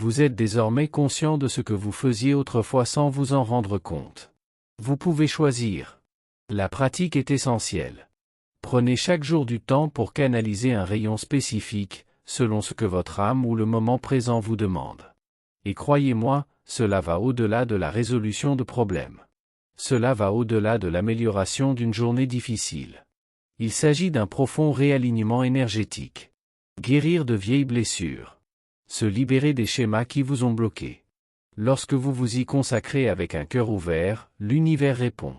Vous êtes désormais conscient de ce que vous faisiez autrefois sans vous en rendre compte. Vous pouvez choisir. La pratique est essentielle. Prenez chaque jour du temps pour canaliser un rayon spécifique, selon ce que votre âme ou le moment présent vous demande. Et croyez-moi, cela va au-delà de la résolution de problèmes. Cela va au-delà de l'amélioration d'une journée difficile. Il s'agit d'un profond réalignement énergétique. Guérir de vieilles blessures. Se libérer des schémas qui vous ont bloqué. Lorsque vous vous y consacrez avec un cœur ouvert, l'univers répond.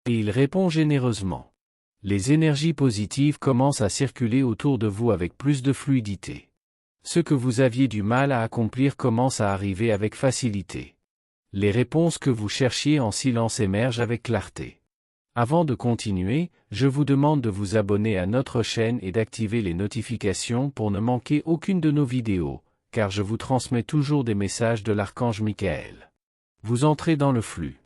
Et il répond généreusement. Les énergies positives commencent à circuler autour de vous avec plus de fluidité. Ce que vous aviez du mal à accomplir commence à arriver avec facilité. Les réponses que vous cherchiez en silence émergent avec clarté. Avant de continuer, je vous demande de vous abonner à notre chaîne et d'activer les notifications pour ne manquer aucune de nos vidéos, car je vous transmets toujours des messages de l'archange Michael. Vous entrez dans le flux.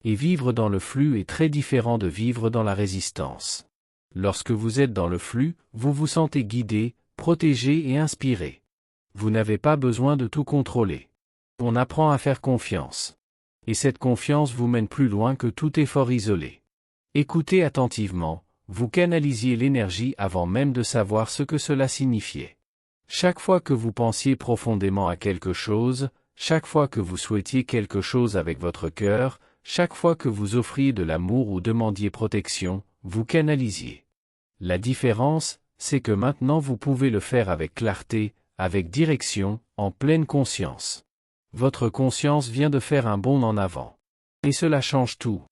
Et vivre dans le flux est très différent de vivre dans la résistance. Lorsque vous êtes dans le flux, vous vous sentez guidé, protégé et inspiré. Vous n'avez pas besoin de tout contrôler. On apprend à faire confiance. Et cette confiance vous mène plus loin que tout effort isolé. Écoutez attentivement, vous canalisiez l'énergie avant même de savoir ce que cela signifiait. Chaque fois que vous pensiez profondément à quelque chose, chaque fois que vous souhaitiez quelque chose avec votre cœur, chaque fois que vous offriez de l'amour ou demandiez protection, vous canalisiez. La différence, c'est que maintenant vous pouvez le faire avec clarté, avec direction, en pleine conscience. Votre conscience vient de faire un bond en avant. Et cela change tout.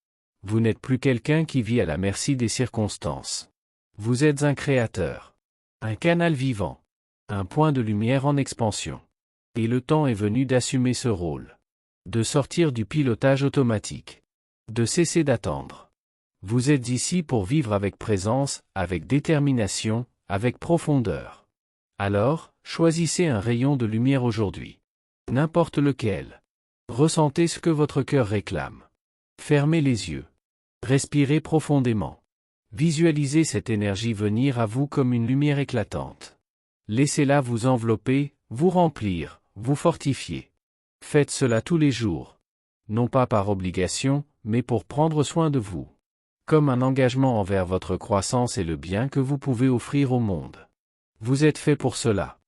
Vous n'êtes plus quelqu'un qui vit à la merci des circonstances. Vous êtes un créateur. Un canal vivant. Un point de lumière en expansion. Et le temps est venu d'assumer ce rôle. De sortir du pilotage automatique. De cesser d'attendre. Vous êtes ici pour vivre avec présence, avec détermination, avec profondeur. Alors, choisissez un rayon de lumière aujourd'hui. N'importe lequel. Ressentez ce que votre cœur réclame. Fermez les yeux. Respirez profondément. Visualisez cette énergie venir à vous comme une lumière éclatante. Laissez-la vous envelopper, vous remplir, vous fortifier. Faites cela tous les jours. Non pas par obligation, mais pour prendre soin de vous. Comme un engagement envers votre croissance et le bien que vous pouvez offrir au monde. Vous êtes fait pour cela.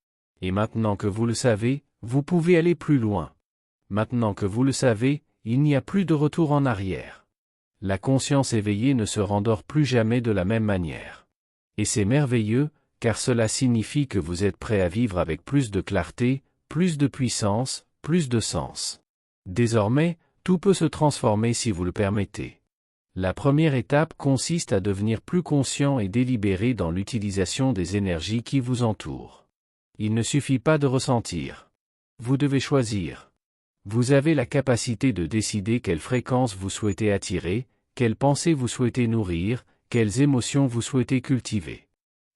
Et maintenant que vous le savez, vous pouvez aller plus loin. Maintenant que vous le savez, il n'y a plus de retour en arrière. La conscience éveillée ne se rendort plus jamais de la même manière. Et c'est merveilleux, car cela signifie que vous êtes prêt à vivre avec plus de clarté, plus de puissance, plus de sens. Désormais, tout peut se transformer si vous le permettez. La première étape consiste à devenir plus conscient et délibéré dans l'utilisation des énergies qui vous entourent. Il ne suffit pas de ressentir. Vous devez choisir. Vous avez la capacité de décider quelle fréquence vous souhaitez attirer, quelles pensées vous souhaitez nourrir, quelles émotions vous souhaitez cultiver.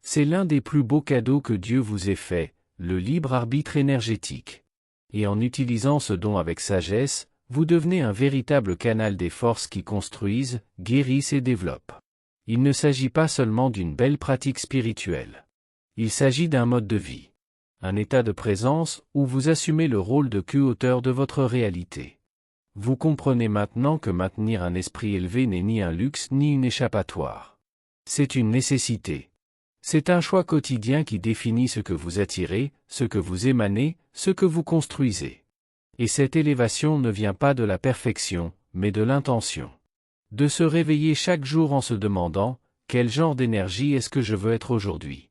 C'est l'un des plus beaux cadeaux que Dieu vous ait fait, le libre arbitre énergétique. Et en utilisant ce don avec sagesse, vous devenez un véritable canal des forces qui construisent, guérissent et développent. Il ne s'agit pas seulement d'une belle pratique spirituelle. Il s'agit d'un mode de vie. Un état de présence où vous assumez le rôle de co-auteur de votre réalité. Vous comprenez maintenant que maintenir un esprit élevé n'est ni un luxe ni une échappatoire. C'est une nécessité. C'est un choix quotidien qui définit ce que vous attirez, ce que vous émanez, ce que vous construisez. Et cette élévation ne vient pas de la perfection, mais de l'intention. De se réveiller chaque jour en se demandant, quel genre d'énergie est-ce que je veux être aujourd'hui?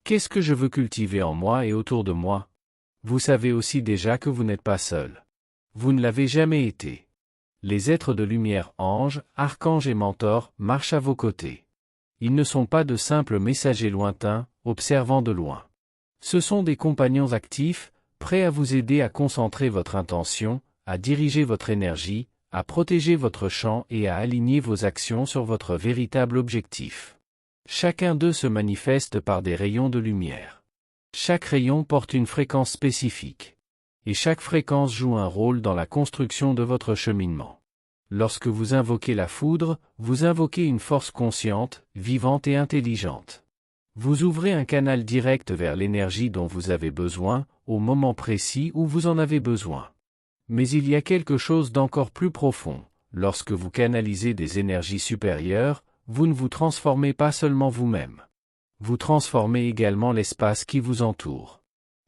Qu'est-ce que je veux cultiver en moi et autour de moi? Vous savez aussi déjà que vous n'êtes pas seul. Vous ne l'avez jamais été. Les êtres de lumière, anges, archanges et mentors, marchent à vos côtés. Ils ne sont pas de simples messagers lointains, observant de loin. Ce sont des compagnons actifs, prêts à vous aider à concentrer votre intention, à diriger votre énergie, à protéger votre champ et à aligner vos actions sur votre véritable objectif. Chacun d'eux se manifeste par des rayons de lumière. Chaque rayon porte une fréquence spécifique. Et chaque fréquence joue un rôle dans la construction de votre cheminement. Lorsque vous invoquez la foudre, vous invoquez une force consciente, vivante et intelligente. Vous ouvrez un canal direct vers l'énergie dont vous avez besoin, au moment précis où vous en avez besoin. Mais il y a quelque chose d'encore plus profond. Lorsque vous canalisez des énergies supérieures, vous ne vous transformez pas seulement vous-même. Vous transformez également l'espace qui vous entoure.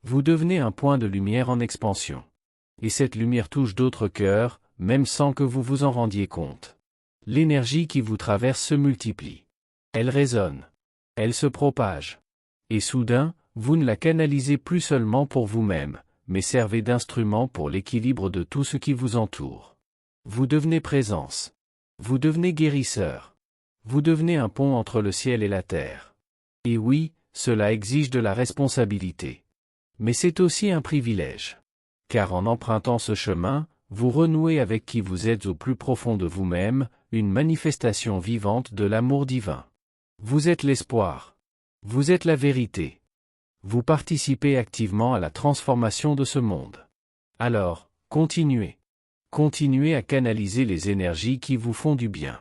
Vous devenez un point de lumière en expansion. Et cette lumière touche d'autres cœurs, même sans que vous vous en rendiez compte. L'énergie qui vous traverse se multiplie. Elle résonne. Elle se propage. Et soudain, vous ne la canalisez plus seulement pour vous-même, mais servez d'instrument pour l'équilibre de tout ce qui vous entoure. Vous devenez présence. Vous devenez guérisseur. Vous devenez un pont entre le ciel et la terre. Et oui, cela exige de la responsabilité. Mais c'est aussi un privilège. Car en empruntant ce chemin, vous renouez avec qui vous êtes au plus profond de vous-même, une manifestation vivante de l'amour divin. Vous êtes l'espoir. Vous êtes la vérité. Vous participez activement à la transformation de ce monde. Alors, continuez. Continuez à canaliser les énergies qui vous font du bien.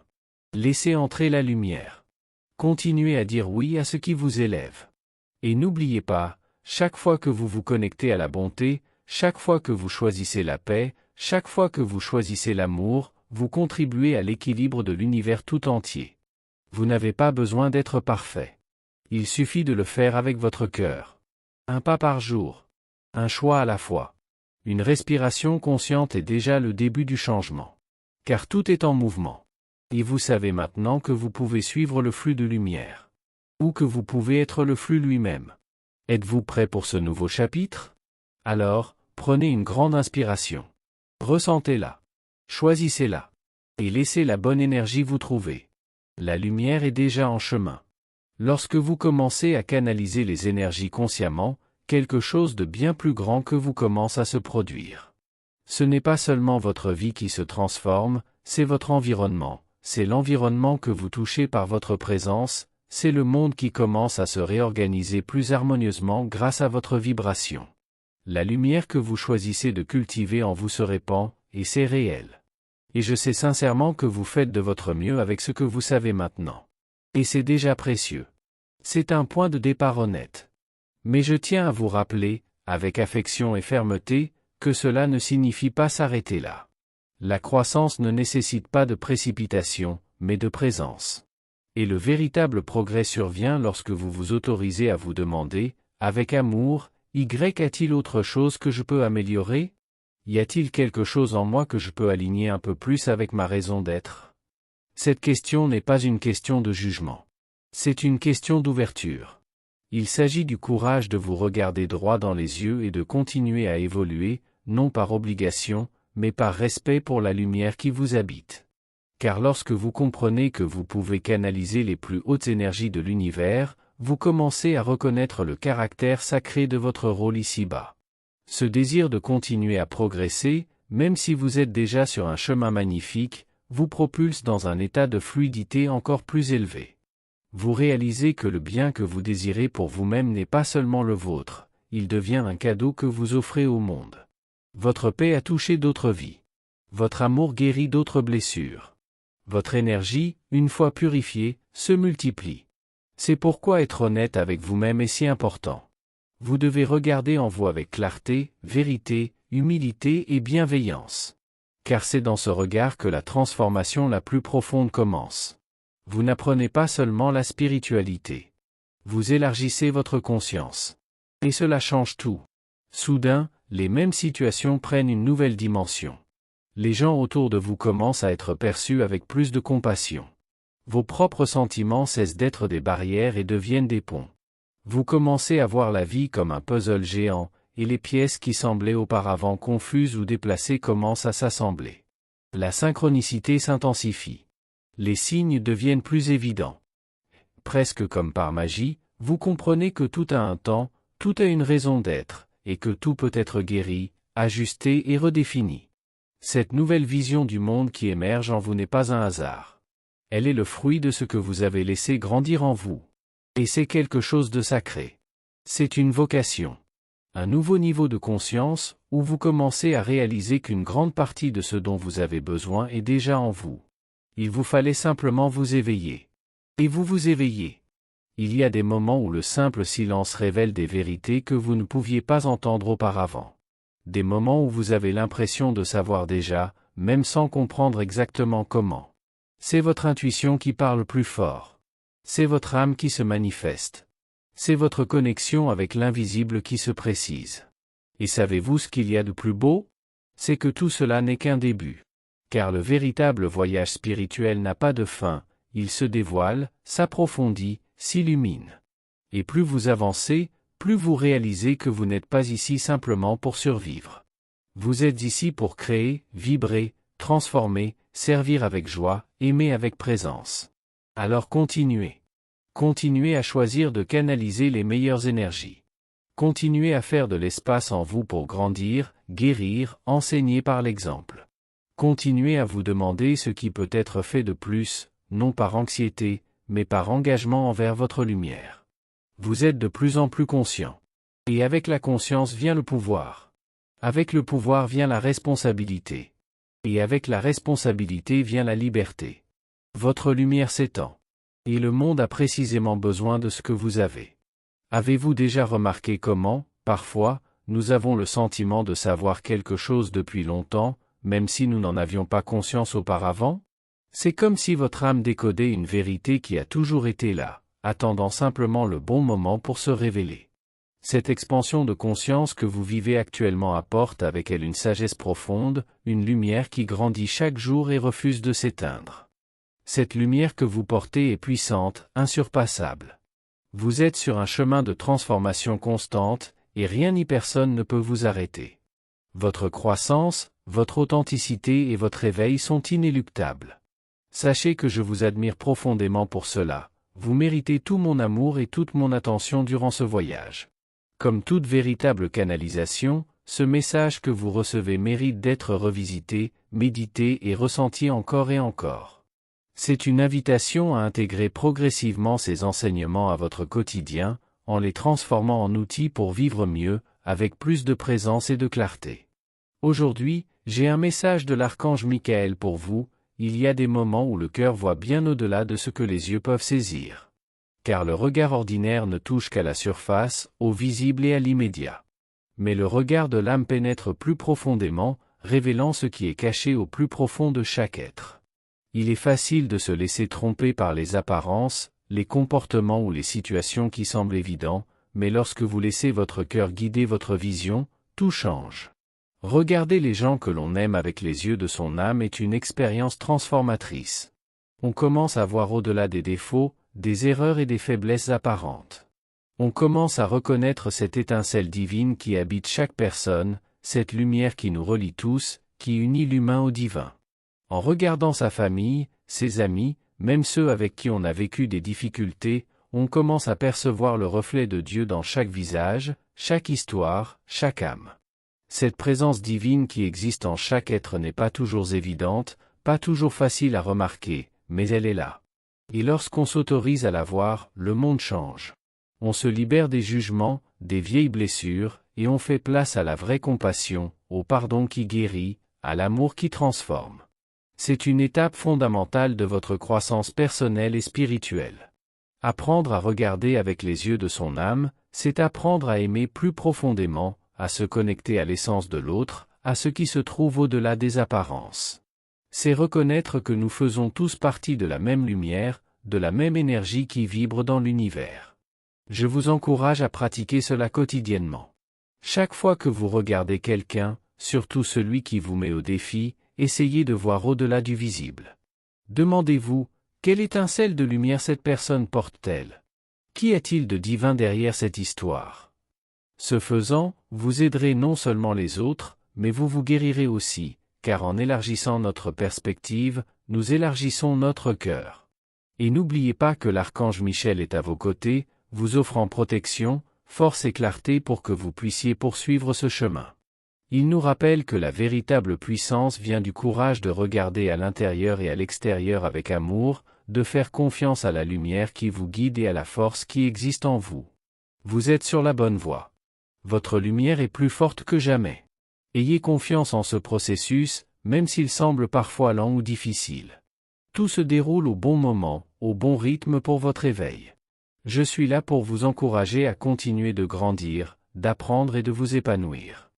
Laissez entrer la lumière. Continuez à dire oui à ce qui vous élève. Et n'oubliez pas, chaque fois que vous vous connectez à la bonté, chaque fois que vous choisissez la paix, chaque fois que vous choisissez l'amour, vous contribuez à l'équilibre de l'univers tout entier. Vous n'avez pas besoin d'être parfait. Il suffit de le faire avec votre cœur. Un pas par jour. Un choix à la fois. Une respiration consciente est déjà le début du changement. Car tout est en mouvement. Et vous savez maintenant que vous pouvez suivre le flux de lumière. Ou que vous pouvez être le flux lui-même. Êtes-vous prêt pour ce nouveau chapitre? Alors, prenez une grande inspiration. Ressentez-la. Choisissez-la. Et laissez la bonne énergie vous trouver. La lumière est déjà en chemin. Lorsque vous commencez à canaliser les énergies consciemment, quelque chose de bien plus grand que vous commence à se produire. Ce n'est pas seulement votre vie qui se transforme, c'est votre environnement, c'est l'environnement que vous touchez par votre présence, c'est le monde qui commence à se réorganiser plus harmonieusement grâce à votre vibration. La lumière que vous choisissez de cultiver en vous se répand, et c'est réel. Et je sais sincèrement que vous faites de votre mieux avec ce que vous savez maintenant. Et c'est déjà précieux. C'est un point de départ honnête. Mais je tiens à vous rappeler, avec affection et fermeté, que cela ne signifie pas s'arrêter là. La croissance ne nécessite pas de précipitation, mais de présence. Et le véritable progrès survient lorsque vous vous autorisez à vous demander, avec amour, a-t-il autre chose que je peux améliorer? Y a-t-il quelque chose en moi que je peux aligner un peu plus avec ma raison d'être? Cette question n'est pas une question de jugement. C'est une question d'ouverture. Il s'agit du courage de vous regarder droit dans les yeux et de continuer à évoluer, non par obligation, mais par respect pour la lumière qui vous habite. Car lorsque vous comprenez que vous pouvez canaliser les plus hautes énergies de l'univers, vous commencez à reconnaître le caractère sacré de votre rôle ici-bas. Ce désir de continuer à progresser, même si vous êtes déjà sur un chemin magnifique, vous propulse dans un état de fluidité encore plus élevé. Vous réalisez que le bien que vous désirez pour vous-même n'est pas seulement le vôtre, il devient un cadeau que vous offrez au monde. Votre paix a touché d'autres vies. Votre amour guérit d'autres blessures. Votre énergie, une fois purifiée, se multiplie. C'est pourquoi être honnête avec vous-même est si important. Vous devez regarder en vous avec clarté, vérité, humilité et bienveillance. Car c'est dans ce regard que la transformation la plus profonde commence. Vous n'apprenez pas seulement la spiritualité. Vous élargissez votre conscience. Et cela change tout. Soudain, les mêmes situations prennent une nouvelle dimension. Les gens autour de vous commencent à être perçus avec plus de compassion. Vos propres sentiments cessent d'être des barrières et deviennent des ponts. Vous commencez à voir la vie comme un puzzle géant, et les pièces qui semblaient auparavant confuses ou déplacées commencent à s'assembler. La synchronicité s'intensifie. Les signes deviennent plus évidents. Presque comme par magie, vous comprenez que tout a un temps, tout a une raison d'être, et que tout peut être guéri, ajusté et redéfini. Cette nouvelle vision du monde qui émerge en vous n'est pas un hasard. Elle est le fruit de ce que vous avez laissé grandir en vous. Et c'est quelque chose de sacré. C'est une vocation. Un nouveau niveau de conscience, où vous commencez à réaliser qu'une grande partie de ce dont vous avez besoin est déjà en vous. Il vous fallait simplement vous éveiller. Et vous vous éveillez. Il y a des moments où le simple silence révèle des vérités que vous ne pouviez pas entendre auparavant. Des moments où vous avez l'impression de savoir déjà, même sans comprendre exactement comment. C'est votre intuition qui parle plus fort. C'est votre âme qui se manifeste. C'est votre connexion avec l'invisible qui se précise. Et savez-vous ce qu'il y a de plus beau? C'est que tout cela n'est qu'un début. Car le véritable voyage spirituel n'a pas de fin, il se dévoile, s'approfondit, s'illumine. Et plus vous avancez, plus vous réalisez que vous n'êtes pas ici simplement pour survivre. Vous êtes ici pour créer, vibrer, transformer, servir avec joie, aimer avec présence. Alors continuez. Continuez à choisir de canaliser les meilleures énergies. Continuez à faire de l'espace en vous pour grandir, guérir, enseigner par l'exemple. Continuez à vous demander ce qui peut être fait de plus, non par anxiété, mais par engagement envers votre lumière. Vous êtes de plus en plus conscient. Et avec la conscience vient le pouvoir. Avec le pouvoir vient la responsabilité. Et avec la responsabilité vient la liberté. Votre lumière s'étend. Et le monde a précisément besoin de ce que vous avez. Avez-vous déjà remarqué comment, parfois, nous avons le sentiment de savoir quelque chose depuis longtemps, même si nous n'en avions pas conscience auparavant? C'est comme si votre âme décodait une vérité qui a toujours été là, attendant simplement le bon moment pour se révéler. Cette expansion de conscience que vous vivez actuellement apporte avec elle une sagesse profonde, une lumière qui grandit chaque jour et refuse de s'éteindre. Cette lumière que vous portez est puissante, insurpassable. Vous êtes sur un chemin de transformation constante, et rien ni personne ne peut vous arrêter. Votre croissance, votre authenticité et votre éveil sont inéluctables. Sachez que je vous admire profondément pour cela, vous méritez tout mon amour et toute mon attention durant ce voyage. Comme toute véritable canalisation, ce message que vous recevez mérite d'être revisité, médité et ressenti encore et encore. C'est une invitation à intégrer progressivement ces enseignements à votre quotidien, en les transformant en outils pour vivre mieux, avec plus de présence et de clarté. Aujourd'hui, j'ai un message de l'archange Michael pour vous. Il y a des moments où le cœur voit bien au-delà de ce que les yeux peuvent saisir. Car le regard ordinaire ne touche qu'à la surface, au visible et à l'immédiat. Mais le regard de l'âme pénètre plus profondément, révélant ce qui est caché au plus profond de chaque être. Il est facile de se laisser tromper par les apparences, les comportements ou les situations qui semblent évidents, mais lorsque vous laissez votre cœur guider votre vision, tout change. Regarder les gens que l'on aime avec les yeux de son âme est une expérience transformatrice. On commence à voir au-delà des défauts, des erreurs et des faiblesses apparentes. On commence à reconnaître cette étincelle divine qui habite chaque personne, cette lumière qui nous relie tous, qui unit l'humain au divin. En regardant sa famille, ses amis, même ceux avec qui on a vécu des difficultés, on commence à percevoir le reflet de Dieu dans chaque visage, chaque histoire, chaque âme. Cette présence divine qui existe en chaque être n'est pas toujours évidente, pas toujours facile à remarquer, mais elle est là. Et lorsqu'on s'autorise à la voir, le monde change. On se libère des jugements, des vieilles blessures, et on fait place à la vraie compassion, au pardon qui guérit, à l'amour qui transforme. C'est une étape fondamentale de votre croissance personnelle et spirituelle. Apprendre à regarder avec les yeux de son âme, c'est apprendre à aimer plus profondément, à se connecter à l'essence de l'autre, à ce qui se trouve au-delà des apparences. C'est reconnaître que nous faisons tous partie de la même lumière, de la même énergie qui vibre dans l'univers. Je vous encourage à pratiquer cela quotidiennement. Chaque fois que vous regardez quelqu'un, surtout celui qui vous met au défi, essayez de voir au-delà du visible. Demandez-vous, quelle étincelle de lumière cette personne porte-t-elle? Qu'y a-t-il de divin derrière cette histoire? Ce faisant, vous aiderez non seulement les autres, mais vous vous guérirez aussi, car en élargissant notre perspective, nous élargissons notre cœur. Et n'oubliez pas que l'archange Michel est à vos côtés, vous offrant protection, force et clarté pour que vous puissiez poursuivre ce chemin. Il nous rappelle que la véritable puissance vient du courage de regarder à l'intérieur et à l'extérieur avec amour, de faire confiance à la lumière qui vous guide et à la force qui existe en vous. Vous êtes sur la bonne voie. Votre lumière est plus forte que jamais. Ayez confiance en ce processus, même s'il semble parfois lent ou difficile. Tout se déroule au bon moment, au bon rythme pour votre éveil. Je suis là pour vous encourager à continuer de grandir, d'apprendre et de vous épanouir.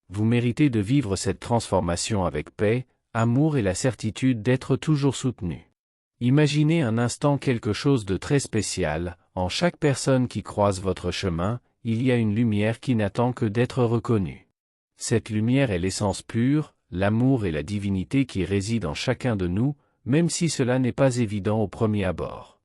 Vous méritez de vivre cette transformation avec paix, amour et la certitude d'être toujours soutenu. Imaginez un instant quelque chose de très spécial, en chaque personne qui croise votre chemin, il y a une lumière qui n'attend que d'être reconnue. Cette lumière est l'essence pure, l'amour et la divinité qui résident en chacun de nous, même si cela n'est pas évident au premier abord.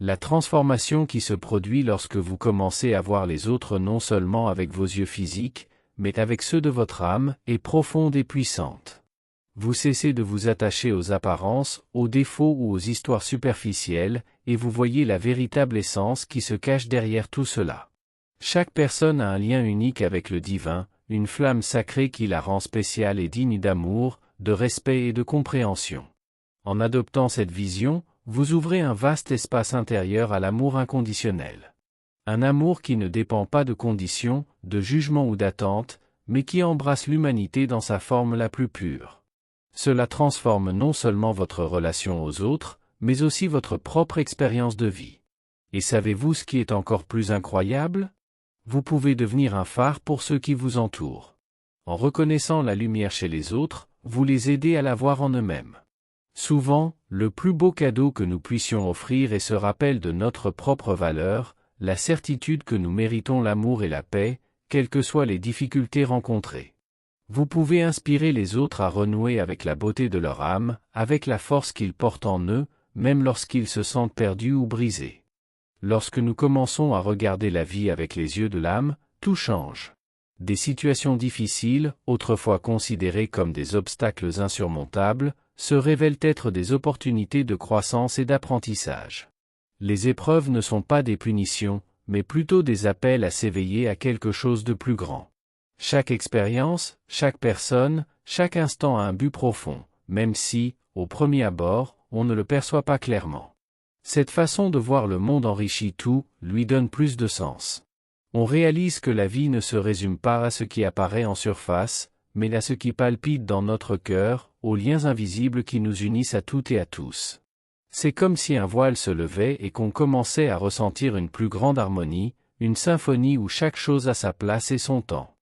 La transformation qui se produit lorsque vous commencez à voir les autres non seulement avec vos yeux physiques, mais avec ceux de votre âme, est profonde et puissante. Vous cessez de vous attacher aux apparences, aux défauts ou aux histoires superficielles, et vous voyez la véritable essence qui se cache derrière tout cela. Chaque personne a un lien unique avec le divin, une flamme sacrée qui la rend spéciale et digne d'amour, de respect et de compréhension. En adoptant cette vision, vous ouvrez un vaste espace intérieur à l'amour inconditionnel. Un amour qui ne dépend pas de conditions, de jugement ou d'attente, mais qui embrasse l'humanité dans sa forme la plus pure. Cela transforme non seulement votre relation aux autres, mais aussi votre propre expérience de vie. Et savez-vous ce qui est encore plus incroyable? Vous pouvez devenir un phare pour ceux qui vous entourent. En reconnaissant la lumière chez les autres, vous les aidez à la voir en eux-mêmes. Souvent, le plus beau cadeau que nous puissions offrir est ce rappel de notre propre valeur, la certitude que nous méritons l'amour et la paix, quelles que soient les difficultés rencontrées. Vous pouvez inspirer les autres à renouer avec la beauté de leur âme, avec la force qu'ils portent en eux, même lorsqu'ils se sentent perdus ou brisés. Lorsque nous commençons à regarder la vie avec les yeux de l'âme, tout change. Des situations difficiles, autrefois considérées comme des obstacles insurmontables, se révèlent être des opportunités de croissance et d'apprentissage. Les épreuves ne sont pas des punitions, mais plutôt des appels à s'éveiller à quelque chose de plus grand. Chaque expérience, chaque personne, chaque instant a un but profond, même si, au premier abord, on ne le perçoit pas clairement. Cette façon de voir le monde enrichit tout, lui donne plus de sens. On réalise que la vie ne se résume pas à ce qui apparaît en surface, mais à ce qui palpite dans notre cœur, aux liens invisibles qui nous unissent à toutes et à tous. C'est comme si un voile se levait et qu'on commençait à ressentir une plus grande harmonie, une symphonie où chaque chose a sa place et son temps.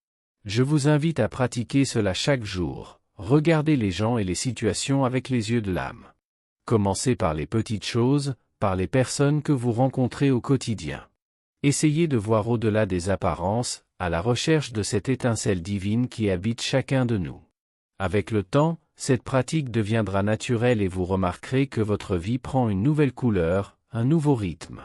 Je vous invite à pratiquer cela chaque jour, regardez les gens et les situations avec les yeux de l'âme. Commencez par les petites choses, par les personnes que vous rencontrez au quotidien. Essayez de voir au-delà des apparences, à la recherche de cette étincelle divine qui habite chacun de nous. Avec le temps, cette pratique deviendra naturelle et vous remarquerez que votre vie prend une nouvelle couleur, un nouveau rythme.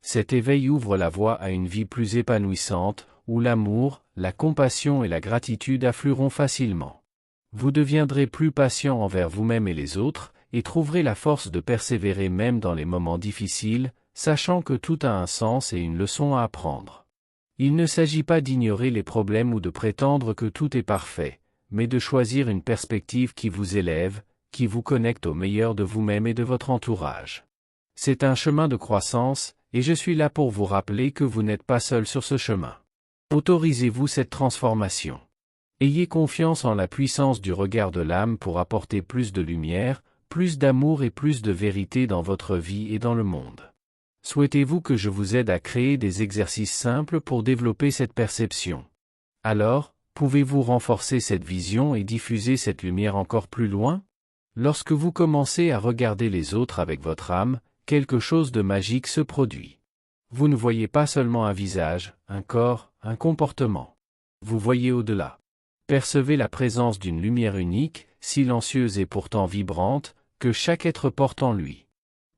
Cet éveil ouvre la voie à une vie plus épanouissante, où l'amour, la compassion et la gratitude afflueront facilement. Vous deviendrez plus patient envers vous-même et les autres, et trouverez la force de persévérer même dans les moments difficiles, sachant que tout a un sens et une leçon à apprendre. Il ne s'agit pas d'ignorer les problèmes ou de prétendre que tout est parfait, mais de choisir une perspective qui vous élève, qui vous connecte au meilleur de vous-même et de votre entourage. C'est un chemin de croissance, et je suis là pour vous rappeler que vous n'êtes pas seul sur ce chemin. Autorisez-vous cette transformation. Ayez confiance en la puissance du regard de l'âme pour apporter plus de lumière, plus d'amour et plus de vérité dans votre vie et dans le monde. Souhaitez-vous que je vous aide à créer des exercices simples pour développer cette perception? Alors, pouvez-vous renforcer cette vision et diffuser cette lumière encore plus loin? Lorsque vous commencez à regarder les autres avec votre âme, quelque chose de magique se produit. Vous ne voyez pas seulement un visage, un corps, un comportement. Vous voyez au-delà. Percevez la présence d'une lumière unique, silencieuse et pourtant vibrante, que chaque être porte en lui.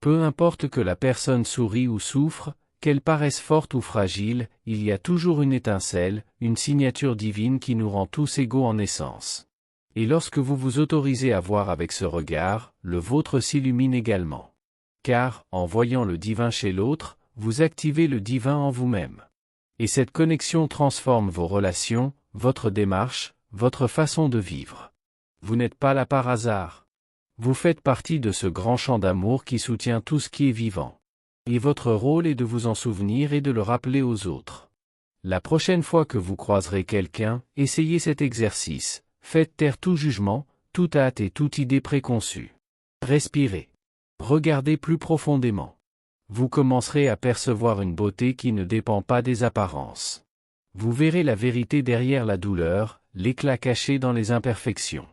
Peu importe que la personne sourie ou souffre, qu'elle paraisse forte ou fragile, il y a toujours une étincelle, une signature divine qui nous rend tous égaux en essence. Et lorsque vous vous autorisez à voir avec ce regard, le vôtre s'illumine également. Car, en voyant le divin chez l'autre, vous activez le divin en vous-même. Et cette connexion transforme vos relations, votre démarche, votre façon de vivre. Vous n'êtes pas là par hasard. Vous faites partie de ce grand champ d'amour qui soutient tout ce qui est vivant. Et votre rôle est de vous en souvenir et de le rappeler aux autres. La prochaine fois que vous croiserez quelqu'un, essayez cet exercice. Faites taire tout jugement, toute hâte et toute idée préconçue. Respirez. Regardez plus profondément. vous commencerez à percevoir une beauté qui ne dépend pas des apparences. Vous verrez la vérité derrière la douleur, l'éclat caché dans les imperfections.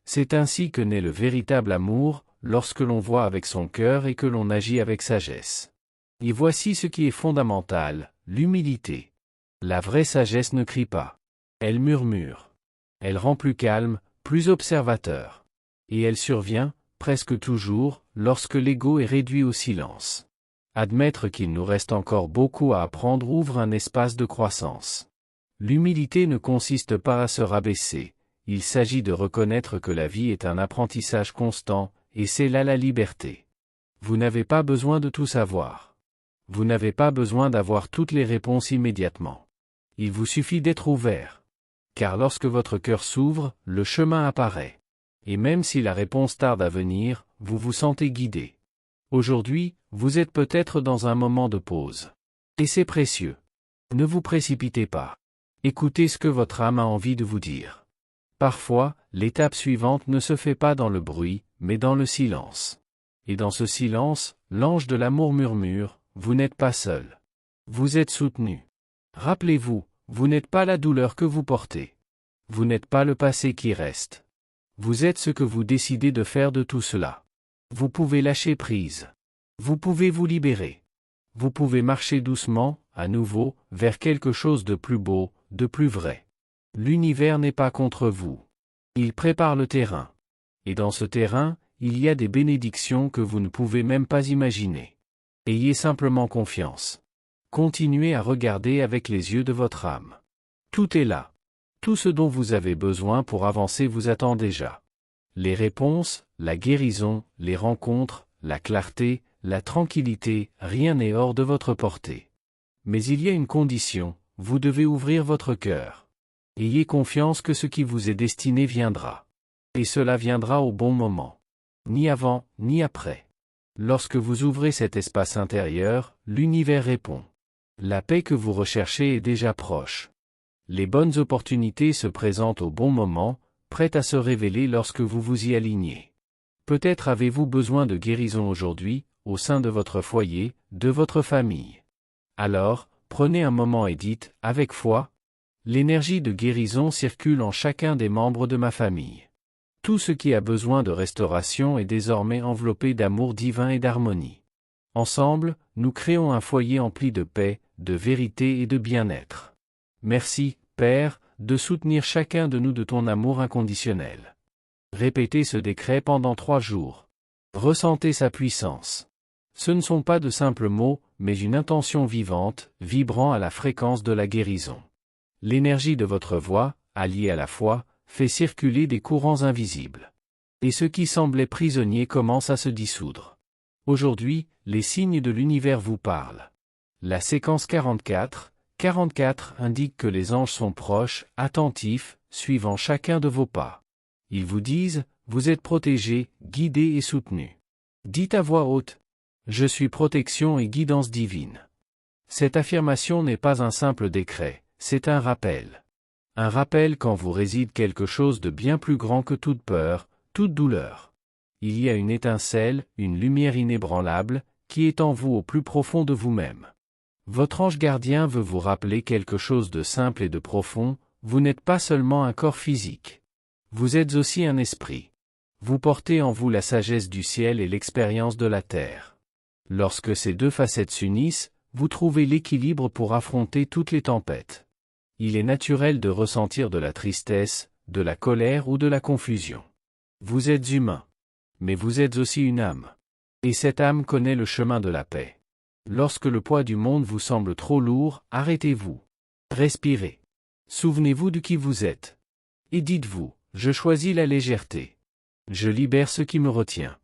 C'est ainsi que naît le véritable amour, lorsque l'on voit avec son cœur et que l'on agit avec sagesse. Et voici ce qui est fondamental, l'humilité. La vraie sagesse ne crie pas. Elle murmure. Elle rend plus calme, plus observateur. Et elle survient, presque toujours, lorsque l'ego est réduit au silence. Admettre qu'il nous reste encore beaucoup à apprendre ouvre un espace de croissance. L'humilité ne consiste pas à se rabaisser, il s'agit de reconnaître que la vie est un apprentissage constant, et c'est là la liberté. Vous n'avez pas besoin de tout savoir. Vous n'avez pas besoin d'avoir toutes les réponses immédiatement. Il vous suffit d'être ouvert. Car lorsque votre cœur s'ouvre, le chemin apparaît. Et même si la réponse tarde à venir, vous vous sentez guidé. Aujourd'hui, vous êtes peut-être dans un moment de pause. Et c'est précieux. Ne vous précipitez pas. Écoutez ce que votre âme a envie de vous dire. Parfois, l'étape suivante ne se fait pas dans le bruit, mais dans le silence. Et dans ce silence, l'ange de l'amour murmure, vous n'êtes pas seul. Vous êtes soutenu. Rappelez-vous, vous n'êtes pas la douleur que vous portez. Vous n'êtes pas le passé qui reste. Vous êtes ce que vous décidez de faire de tout cela. Vous pouvez lâcher prise. Vous pouvez vous libérer. Vous pouvez marcher doucement, à nouveau, vers quelque chose de plus beau, de plus vrai. L'univers n'est pas contre vous. Il prépare le terrain. Et dans ce terrain, il y a des bénédictions que vous ne pouvez même pas imaginer. Ayez simplement confiance. Continuez à regarder avec les yeux de votre âme. Tout est là. Tout ce dont vous avez besoin pour avancer vous attend déjà. Les réponses, la guérison, les rencontres, la clarté, la tranquillité, rien n'est hors de votre portée. Mais il y a une condition, vous devez ouvrir votre cœur. Ayez confiance que ce qui vous est destiné viendra. Et cela viendra au bon moment. Ni avant, ni après. Lorsque vous ouvrez cet espace intérieur, l'univers répond. La paix que vous recherchez est déjà proche. Les bonnes opportunités se présentent au bon moment, prêtes à se révéler lorsque vous vous y alignez. Peut-être avez-vous besoin de guérison aujourd'hui, au sein de votre foyer, de votre famille. Alors, prenez un moment et dites, avec foi, l'énergie de guérison circule en chacun des membres de ma famille. Tout ce qui a besoin de restauration est désormais enveloppé d'amour divin et d'harmonie. Ensemble, nous créons un foyer empli de paix, de vérité et de bien-être. Merci, Père, de soutenir chacun de nous de ton amour inconditionnel. Répétez ce décret pendant 3 jours. Ressentez sa puissance. Ce ne sont pas de simples mots, mais une intention vivante, vibrant à la fréquence de la guérison. L'énergie de votre voix, alliée à la foi, fait circuler des courants invisibles. Et ce qui semblait prisonnier commence à se dissoudre. Aujourd'hui, les signes de l'univers vous parlent. La séquence 44 indique que les anges sont proches, attentifs, suivant chacun de vos pas. Ils vous disent, vous êtes protégés, guidés et soutenus. Dites à voix haute, je suis protection et guidance divine. Cette affirmation n'est pas un simple décret, c'est un rappel. Un rappel qu'en vous réside quelque chose de bien plus grand que toute peur, toute douleur. Il y a une étincelle, une lumière inébranlable, qui est en vous au plus profond de vous-même. Votre ange gardien veut vous rappeler quelque chose de simple et de profond, vous n'êtes pas seulement un corps physique. Vous êtes aussi un esprit. Vous portez en vous la sagesse du ciel et l'expérience de la terre. Lorsque ces deux facettes s'unissent, vous trouvez l'équilibre pour affronter toutes les tempêtes. Il est naturel de ressentir de la tristesse, de la colère ou de la confusion. Vous êtes humain. Mais vous êtes aussi une âme. Et cette âme connaît le chemin de la paix. Lorsque le poids du monde vous semble trop lourd, arrêtez-vous. Respirez. Souvenez-vous de qui vous êtes. Et dites-vous, je choisis la légèreté. Je libère ce qui me retient.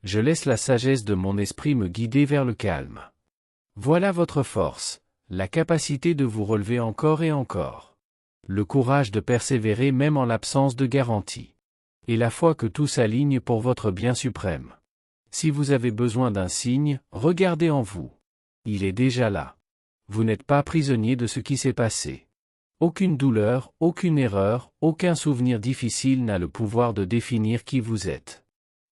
Je laisse la sagesse de mon esprit me guider vers le calme. Voilà votre force, la capacité de vous relever encore et encore. Le courage de persévérer même en l'absence de garantie. Et la foi que tout s'aligne pour votre bien suprême. Si vous avez besoin d'un signe, regardez en vous. Il est déjà là. Vous n'êtes pas prisonnier de ce qui s'est passé. Aucune douleur, aucune erreur, aucun souvenir difficile n'a le pouvoir de définir qui vous êtes.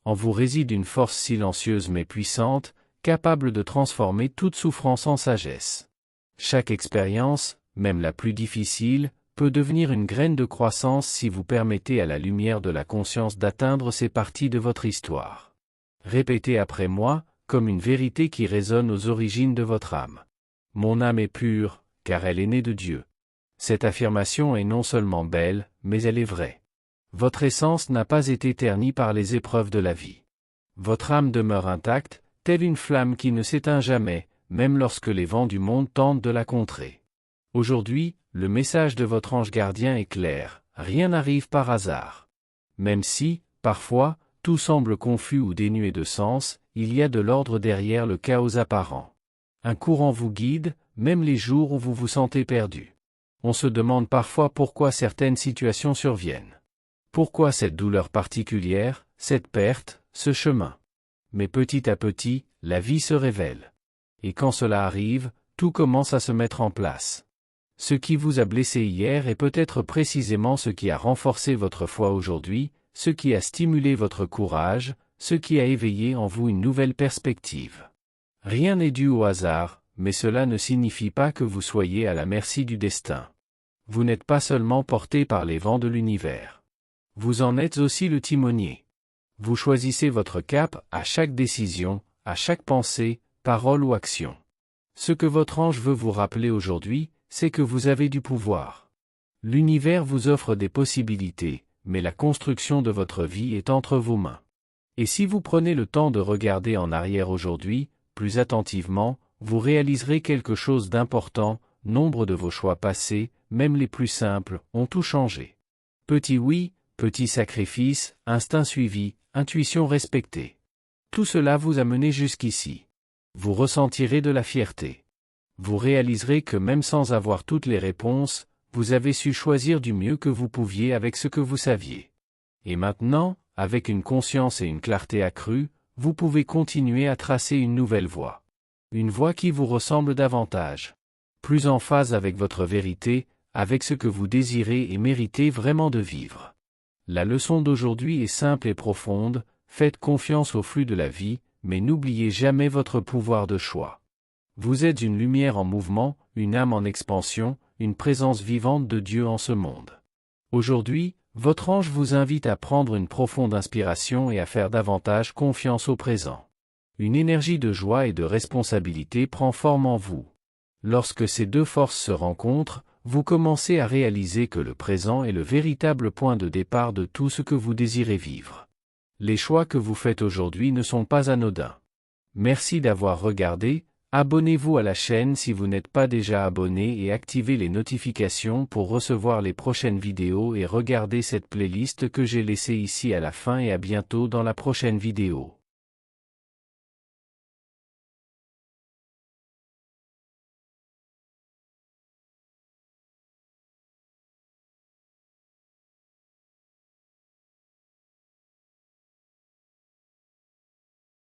En vous réside une force silencieuse mais puissante, capable de transformer toute souffrance en sagesse. Chaque expérience, même la plus difficile, peut devenir une graine de croissance si vous permettez à la lumière de la conscience d'atteindre ces parties de votre histoire. Répétez après moi, comme une vérité qui résonne aux origines de votre âme. Mon âme est pure, car elle est née de Dieu. Cette affirmation est non seulement belle, mais elle est vraie. Votre essence n'a pas été ternie par les épreuves de la vie. Votre âme demeure intacte, telle une flamme qui ne s'éteint jamais, même lorsque les vents du monde tentent de la contrer. Aujourd'hui, le message de votre ange gardien est clair, rien n'arrive par hasard. Même si, parfois, tout semble confus ou dénué de sens, il y a de l'ordre derrière le chaos apparent. Un courant vous guide, même les jours où vous vous sentez perdu. On se demande parfois pourquoi certaines situations surviennent. Pourquoi cette douleur particulière, cette perte, ce chemin? Mais petit à petit, la vie se révèle. Et quand cela arrive, tout commence à se mettre en place. Ce qui vous a blessé hier est peut-être précisément ce qui a renforcé votre foi aujourd'hui, ce qui a stimulé votre courage, ce qui a éveillé en vous une nouvelle perspective. Rien n'est dû au hasard, mais cela ne signifie pas que vous soyez à la merci du destin. Vous n'êtes pas seulement porté par les vents de l'univers. Vous en êtes aussi le timonier. Vous choisissez votre cap à chaque décision, à chaque pensée, parole ou action. Ce que votre ange veut vous rappeler aujourd'hui, c'est que vous avez du pouvoir. L'univers vous offre des possibilités, mais la construction de votre vie est entre vos mains. Et si vous prenez le temps de regarder en arrière aujourd'hui, plus attentivement, vous réaliserez quelque chose d'important, nombre de vos choix passés, même les plus simples, ont tout changé. Petit oui, petit sacrifice, instinct suivi, intuition respectée. Tout cela vous a mené jusqu'ici. Vous ressentirez de la fierté. Vous réaliserez que même sans avoir toutes les réponses, vous avez su choisir du mieux que vous pouviez avec ce que vous saviez. Et maintenant, avec une conscience et une clarté accrues, vous pouvez continuer à tracer une nouvelle voie. Une voie qui vous ressemble davantage. Plus en phase avec votre vérité, avec ce que vous désirez et méritez vraiment de vivre. La leçon d'aujourd'hui est simple et profonde, faites confiance au flux de la vie, mais n'oubliez jamais votre pouvoir de choix. Vous êtes une lumière en mouvement, une âme en expansion, une présence vivante de Dieu en ce monde. Aujourd'hui, votre ange vous invite à prendre une profonde inspiration et à faire davantage confiance au présent. Une énergie de joie et de responsabilité prend forme en vous. Lorsque ces deux forces se rencontrent, vous commencez à réaliser que le présent est le véritable point de départ de tout ce que vous désirez vivre. Les choix que vous faites aujourd'hui ne sont pas anodins. Merci d'avoir regardé, abonnez-vous à la chaîne si vous n'êtes pas déjà abonné et activez les notifications pour recevoir les prochaines vidéos et regardez cette playlist que j'ai laissée ici à la fin et à bientôt dans la prochaine vidéo.